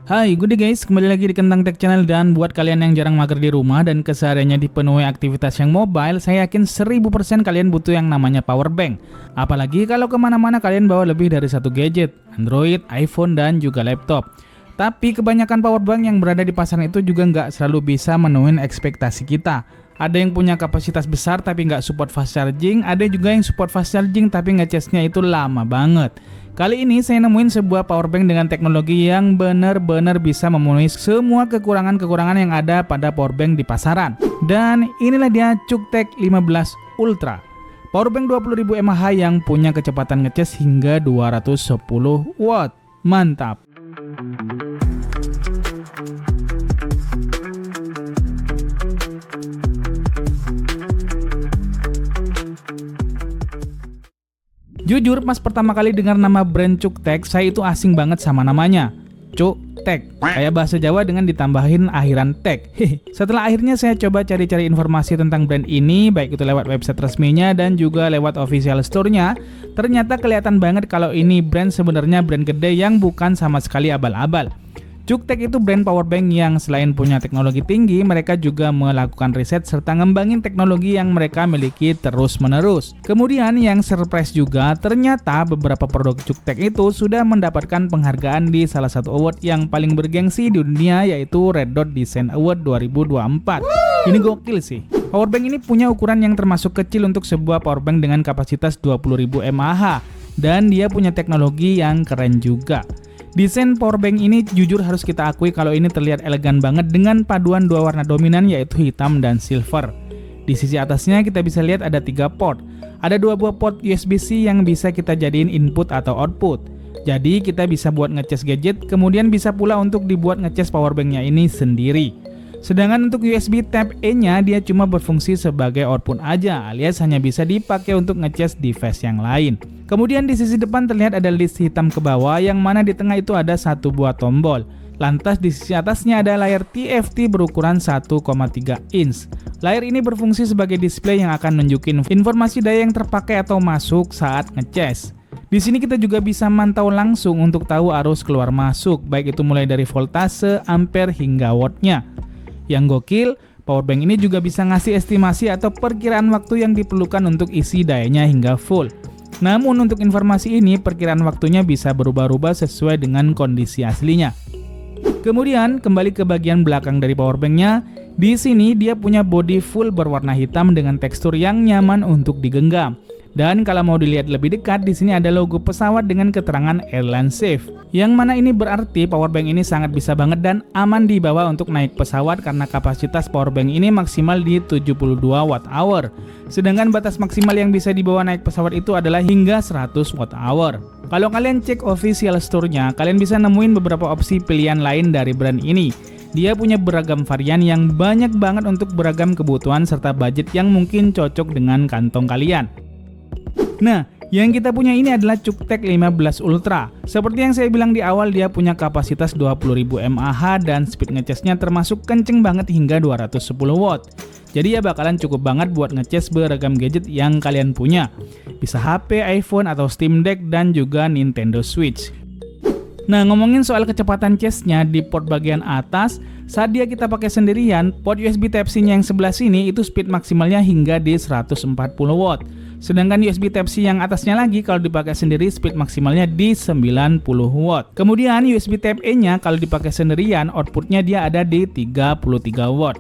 Hai, good day guys, kembali lagi di Kentang Tech Channel. Dan buat kalian yang jarang mager di rumah dan kesehariannya dipenuhi aktivitas yang mobile, saya yakin 1000% kalian butuh yang namanya power bank. Apalagi kalau kemana-mana kalian bawa lebih dari satu gadget, Android, iPhone, dan juga laptop. Tapi kebanyakan power bank yang berada di pasaran itu juga nggak selalu bisa menuhin ekspektasi kita. Ada yang punya kapasitas besar tapi nggak support fast charging, ada juga yang support fast charging tapi ngecasnya itu lama banget. Kali ini saya nemuin sebuah powerbank dengan teknologi yang benar-benar bisa memenuhi semua kekurangan-kekurangan yang ada pada powerbank di pasaran. Dan inilah dia CUKTEK 15 Ultra. Powerbank 20.000 mAh yang punya kecepatan ngecas hingga 210 watt. Mantap! Jujur, pas pertama kali dengar nama brand CUKTEK, saya itu asing banget sama namanya. CUKTEK, kayak bahasa Jawa dengan ditambahin akhiran tek. Setelah akhirnya saya coba cari-cari informasi tentang brand ini, baik itu lewat website resminya dan juga lewat official store-nya, ternyata kelihatan banget kalau ini brand sebenarnya brand gede yang bukan sama sekali abal-abal. CUKTEK itu brand powerbank yang selain punya teknologi tinggi, mereka juga melakukan riset serta ngembangin teknologi yang mereka miliki terus-menerus. Kemudian yang surprise juga, ternyata beberapa produk CUKTEK itu sudah mendapatkan penghargaan di salah satu award yang paling bergengsi di dunia, yaitu Red Dot Design Award 2024. Ini gokil sih. Powerbank ini punya ukuran yang termasuk kecil untuk sebuah powerbank dengan kapasitas 20.000 mAh, dan dia punya teknologi yang keren juga. Desain powerbank ini jujur harus kita akui kalau ini terlihat elegan banget dengan paduan dua warna dominan, yaitu hitam dan silver. Di sisi atasnya kita bisa lihat ada 3 port. Ada 2 buah port USB-C yang bisa kita jadiin input atau output. Jadi kita bisa buat ngecas gadget, kemudian bisa pula untuk dibuat ngecas powerbanknya ini sendiri. Sedangkan untuk USB Type-A-nya dia cuma berfungsi sebagai output aja, alias hanya bisa dipakai untuk ngecas device yang lain. Kemudian di sisi depan terlihat ada list hitam ke bawah, yang mana di tengah itu ada 1 buah tombol. Lantas di sisi atasnya ada layar TFT berukuran 1,3 inch. Layar ini berfungsi sebagai display yang akan nunjukin informasi daya yang terpakai atau masuk saat ngecas. Di sini kita juga bisa mantau langsung untuk tahu arus keluar masuk, baik itu mulai dari voltase, ampere hingga wattnya. Yang gokil, powerbank ini juga bisa ngasih estimasi atau perkiraan waktu yang diperlukan untuk isi dayanya hingga full. Namun untuk informasi ini, perkiraan waktunya bisa berubah-ubah sesuai dengan kondisi aslinya. Kemudian kembali ke bagian belakang dari powerbanknya. Di sini dia punya bodi full berwarna hitam dengan tekstur yang nyaman untuk digenggam. Dan kalau mau dilihat lebih dekat, di sini ada logo pesawat dengan keterangan Airline Safe. Yang mana ini berarti powerbank ini sangat bisa banget dan aman dibawa untuk naik pesawat karena kapasitas powerbank ini maksimal di 72 Wh. Sedangkan batas maksimal yang bisa dibawa naik pesawat itu adalah hingga 100 Wh. Kalau kalian cek official store-nya, kalian bisa nemuin beberapa opsi pilihan lain dari brand ini. Dia punya beragam varian yang banyak banget untuk beragam kebutuhan serta budget yang mungkin cocok dengan kantong kalian. Nah, yang kita punya ini adalah CUKTEK 15 Ultra. Seperti yang saya bilang di awal, dia punya kapasitas 20.000 mAh dan speed ngecasnya termasuk kenceng banget hingga 210 watt. Jadi ya bakalan cukup banget buat ngecas beragam gadget yang kalian punya. Bisa HP, iPhone, atau Steam Deck, dan juga Nintendo Switch. Nah, ngomongin soal kecepatan casnya di port bagian atas, saat dia kita pakai sendirian, port USB Type-C-nya yang sebelah sini itu speed maksimalnya hingga di 140 watt. Sedangkan USB Type-C yang atasnya lagi kalau dipakai sendiri speed maksimalnya di 90 watt. Kemudian USB Type-A-nya kalau dipakai sendirian outputnya dia ada di 33 watt.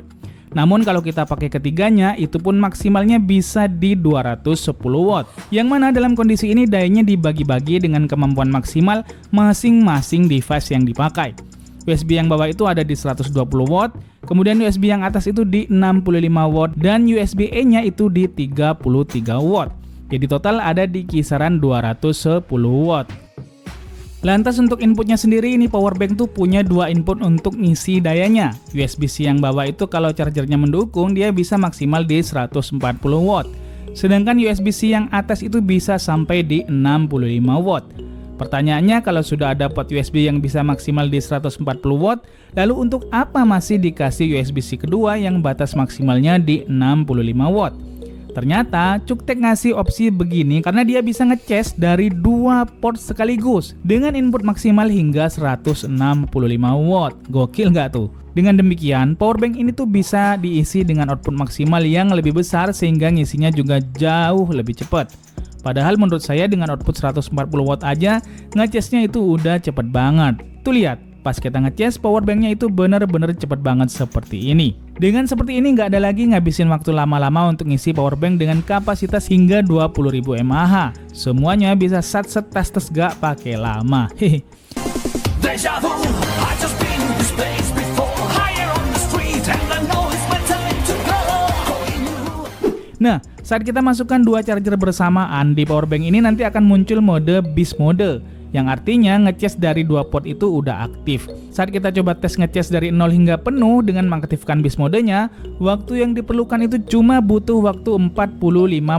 Namun kalau kita pakai ketiganya itu pun maksimalnya bisa di 210 watt. Yang mana dalam kondisi ini dayanya dibagi-bagi dengan kemampuan maksimal masing-masing device yang dipakai. USB yang bawah itu ada di 120 watt, kemudian USB yang atas itu di 65 watt, dan USB-A-nya itu di 33 watt. Jadi total ada di kisaran 210 watt. Lantas untuk inputnya sendiri, ini powerbank tuh punya 2 input untuk ngisi dayanya. USB-C yang bawah itu kalau chargernya mendukung, dia bisa maksimal di 140 watt. Sedangkan USB-C yang atas itu bisa sampai di 65 watt. Pertanyaannya, kalau sudah ada port USB yang bisa maksimal di 140 watt, lalu untuk apa masih dikasih USB-C kedua yang batas maksimalnya di 65 watt? Ternyata Cuktek ngasih opsi begini karena dia bisa ngecas dari 2 port sekaligus dengan input maksimal hingga 165 watt. Gokil nggak tuh? Dengan demikian, powerbank ini tuh bisa diisi dengan output maksimal yang lebih besar sehingga ngisinya juga jauh lebih cepat. Padahal menurut saya dengan output 140 watt aja, ngecasnya itu udah cepet banget. Tuh lihat, pas kita ngecas, powerbanknya itu bener-bener cepet banget seperti ini. Dengan seperti ini nggak ada lagi ngabisin waktu lama-lama untuk ngisi powerbank dengan kapasitas hingga 20.000 mAh. Semuanya bisa sat-set tes gak pakai lama. Hehe. Nah, saat kita masukkan 2 charger bersamaan di powerbank ini nanti akan muncul mode beast mode, yang artinya ngecas dari 2 port itu udah aktif. Saat kita coba tes ngecas dari 0 hingga penuh dengan mengaktifkan beast modenya, waktu yang diperlukan itu cuma butuh waktu 45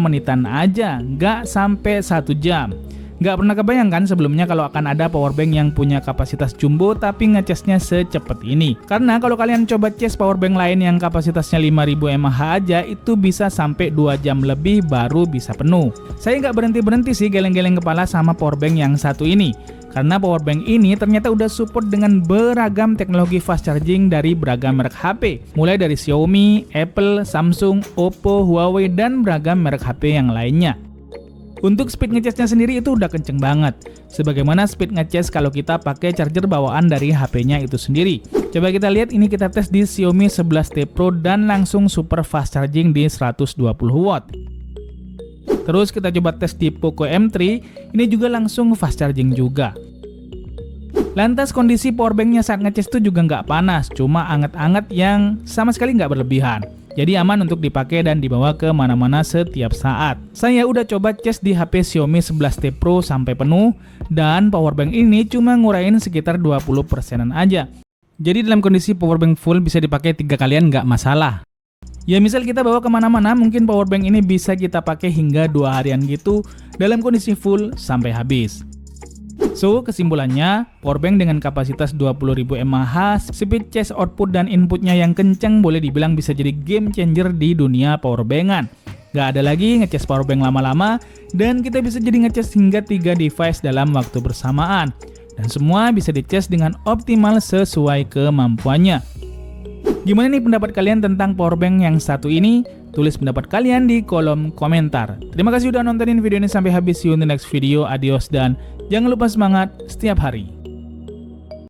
menitan aja, nggak sampai 1 jam. Nggak pernah kebayangkan sebelumnya kalau akan ada powerbank yang punya kapasitas jumbo tapi ngecasnya secepat ini. Karena kalau kalian coba cas powerbank lain yang kapasitasnya 5000 mAh aja itu bisa sampai 2 jam lebih baru bisa penuh. Saya nggak berhenti-berhenti sih geleng-geleng kepala sama powerbank yang satu ini. Karena powerbank ini ternyata udah support dengan beragam teknologi fast charging dari beragam merek HP. Mulai dari Xiaomi, Apple, Samsung, Oppo, Huawei, dan beragam merek HP yang lainnya. Untuk speed ngecasnya sendiri itu udah kenceng banget. Sebagaimana speed ngecas kalau kita pakai charger bawaan dari HP-nya itu sendiri. Coba kita lihat, ini kita tes di Xiaomi 11T Pro dan langsung super fast charging di 120 watt. Terus kita coba tes di Poco M3, ini juga langsung fast charging juga. Lantas kondisi powerbanknya saat ngecas itu juga nggak panas, cuma anget-anget yang sama sekali nggak berlebihan. Jadi aman untuk dipakai dan dibawa ke mana-mana setiap saat. Saya udah coba cas di HP Xiaomi 11T Pro sampai penuh, dan powerbank ini cuma ngurangin sekitar 20%-an aja. Jadi dalam kondisi powerbank full bisa dipakai 3 kalian nggak masalah. Ya misal kita bawa kemana-mana, mungkin powerbank ini bisa kita pakai hingga 2 harian gitu dalam kondisi full sampai habis. So, kesimpulannya, powerbank dengan kapasitas 20.000 mAh, speed charge output dan inputnya yang kencang boleh dibilang bisa jadi game changer di dunia powerbankan. Gak ada lagi ngecas powerbank lama-lama, dan kita bisa jadi ngecas hingga 3 device dalam waktu bersamaan. Dan semua bisa dicas dengan optimal sesuai kemampuannya. Gimana nih pendapat kalian tentang powerbank yang satu ini? Tulis pendapat kalian di kolom komentar. Terima kasih udah nontonin video ini sampai habis. See you in the next video. Adios dan jangan lupa semangat setiap hari.